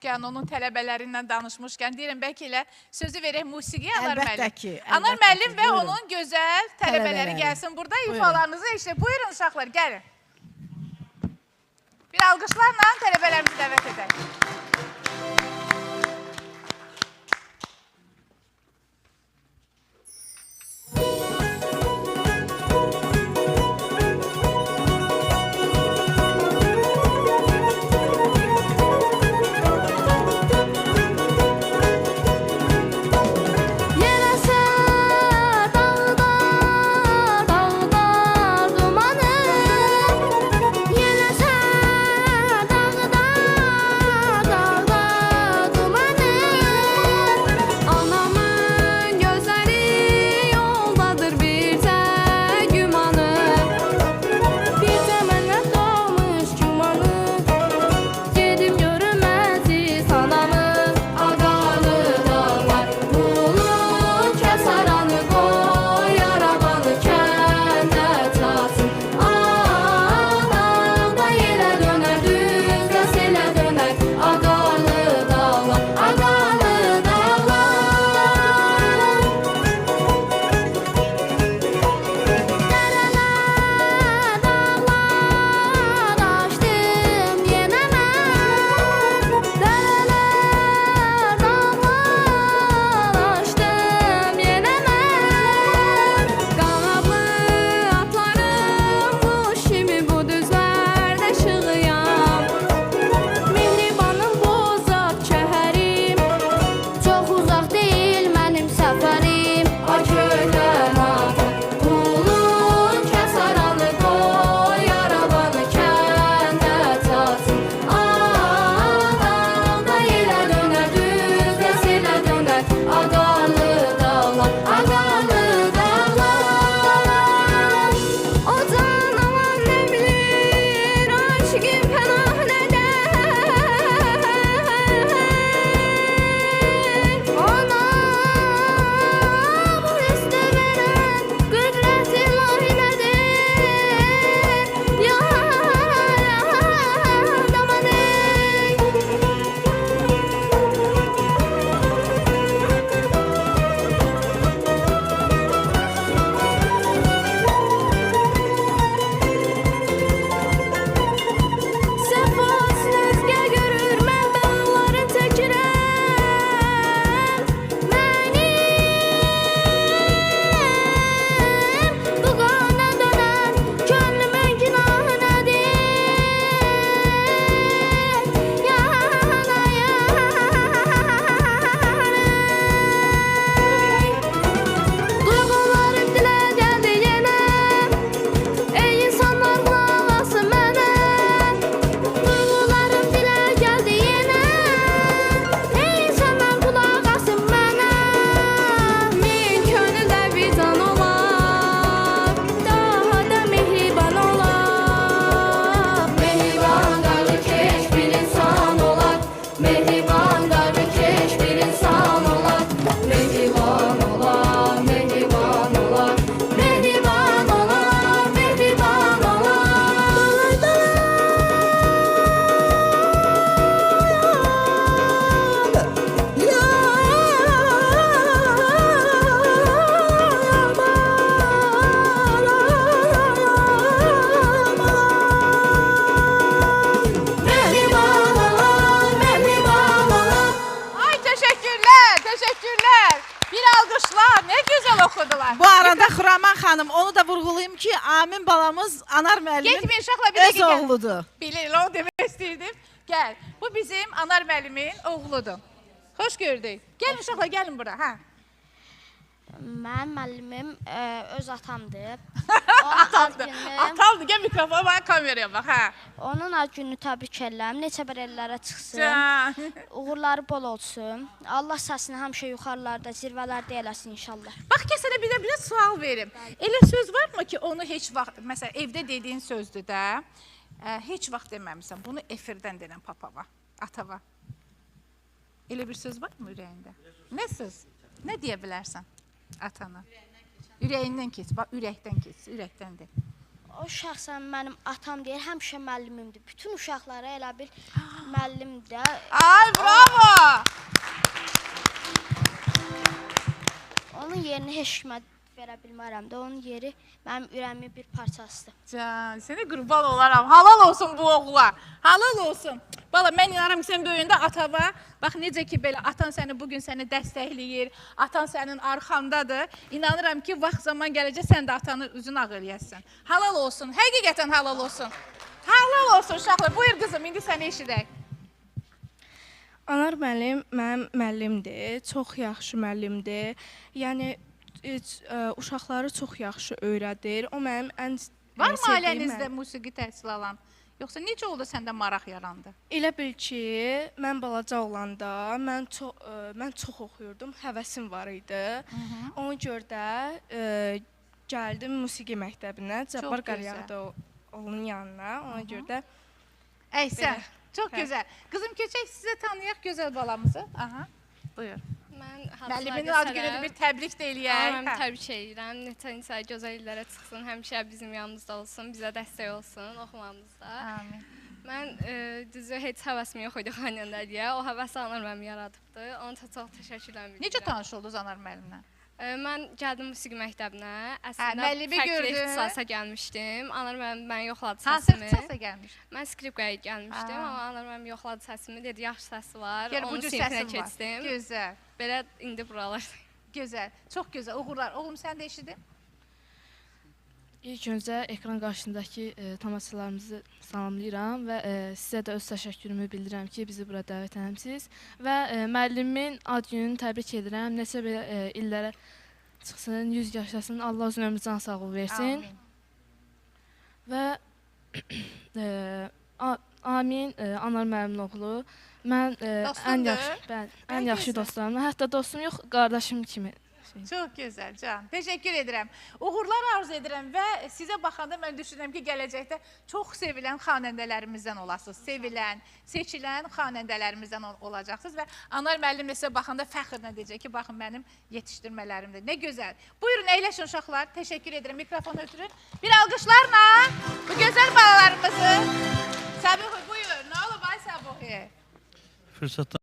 Onun tələbələrindən danışmışkən deyirəm, bəlkə elə sözü verək musiqiyə Anar müəllim. Əlbəttə ki. Anar müəllim və onun gözəl tələbələri gəlsin. Burada ifalarınızı işte. Buyurun uşaqlar, gəlin. Bir alqışlarla tələbələrimizi dəvət edək. Bu arada Xuraman xanım, onu da vurğulayım ki, Amin balamız Anar müəllimin öz oğludur. Bilir, o demək istəyirdim. Gəl, bu bizim Anar müəllimin oğludur. Xoş gördük. Gəlin uşaqlar, gəlin bura. Mənim müəllimim öz atamdır. Atamdır. Atamdır, gəl mikrofona, bana kameraya bax. Onun ad gününü təbrik edirəm. Neçə bərəllərə çıxsın. Uğurları bol olsun. Allah səsini həmişə yuxarılarda, zirvələrdə eləsin inşallah. Bax, gəl sənə bir sual verim. Elə söz varmı ki, onu heç vaxt, məsələn, evdə dediyin sözdür də, heç vaxt deməmişsən, bunu efirdən denən papava, atava. Elə bir söz varmı ürəyində? Nə söz? Nə deyə bilərsən atana? Ürəyindən keç, bax, ürəkdən keç, ürəkdəndir. O şəxsən mənim atam deyir, həmişə müəllimimdir. Bütün uşaqlara elə bil müəllimdir. Ay, bravo! Onun yerini heç kimə verə bilmərəm də. Onun yeri mənim ürəyimin bir parçasıdır. Can, sənə qurban olaram. Halal olsun bu oğula. Halal olsun. Bala, mən inanıram ki, sən böyüyündə atava, bax necə ki, belə atan səni bugün səni dəstəkləyir, atan sənin arxandadır. İnanıram ki, vaxt zaman gələcək, sən də atanı üzün ağ eləyəsən. Halal olsun, həqiqətən halal olsun. Halal olsun uşaqlar. Buyur qızım, indi səni eşidək. Anar müəllim mənim müəllimdir, çox yaxşı müəllimdir. Yəni uşaqları çox yaxşı öyrədir. O mənim ən Var mı sevdiyim ailənizdə musiqi təhsil alan? Yoxsa necə oldu səndə maraq yarandı? Elə bil ki, mən balaca olanda mən çox oxuyurdum, həvəsim var idi. Ona görə də gəldim musiqi məktəbinə, Cabbar Qarayağdıoğlu'nun yanına. Ona görə də Əysən, çox gözəl. Qızım, keçək sizə tanıyaq gözəl balamızı. Aha, buyur. Mən Müəlliminin ad günüdür, bir təbrik də eləyək. Mən təbrik edirəm. Neçə gözəl illərə çıxsın, həmişə bizim yanımızda olsun, bizə dəstək olsun oxumamızda. Amin. Mən düzü heç həvəsim yox idi xanəndəliyə. O həvəsi Anar müəllim yaradıbdı. Ona çox təşəkkürlər bildirirəm. Necə tanış oldunuz Anar müəllimlə? Mən gəldim musiqi məktəbinə. Əslində müəllimi fərqli gördün. ixtisasa gəlmişdim. Anar müəllim məni yoxladı Hansı səsimi. ixtisasa gəlmiş? Mən skripkaya gəlmişdim, amma Anar müəllim yoxladı səsimi, dedi yaxşı səsi var. Gəl, bu Onun cür sinfinə səsim var. keçdim. Gözəl, Belə indi buralardayım. gözəl, çox gözəl. Uğurlar. Oğlum, sən də eşidin. İlk öncə ekran qarşısındakı tamaşaçılarımızı salamlayıram və sizə də öz təşəkkürümü bildirirəm ki, bizi bura dəvət etmisiniz və müəllimin ad gününü təbrik edirəm. Neçə belə illərə çıxsın, 100 yaşasın, Allah uzun ömrü can sağlığı versin. Amin. Və Amin Anar müəllimin oğlu. Mən ən yaxşı dostlarımla, hətta dostum yox, qardaşım kimi. Çox gözəl, Can. Təşəkkür edirəm. Uğurlar arzu edirəm və sizə baxanda mən düşünürəm ki, gələcəkdə çox sevilən xanəndələrimizdən olasınız. Sevilən, seçilən xanəndələrimizdən olacaqsınız və Anar müəllimlə sizə baxanda fəxrlə deyəcək ki, baxın mənim yetişdirmələrimdir. Nə gözəl. Buyurun, əyləşin uşaqlar. Təşəkkür edirəm. Mikrofonu ötürün. Bir alqışlarla bu gözəl balalarımızı. Səbuhi, buyur. Nə olub ay Səbuhi? Fırsatdan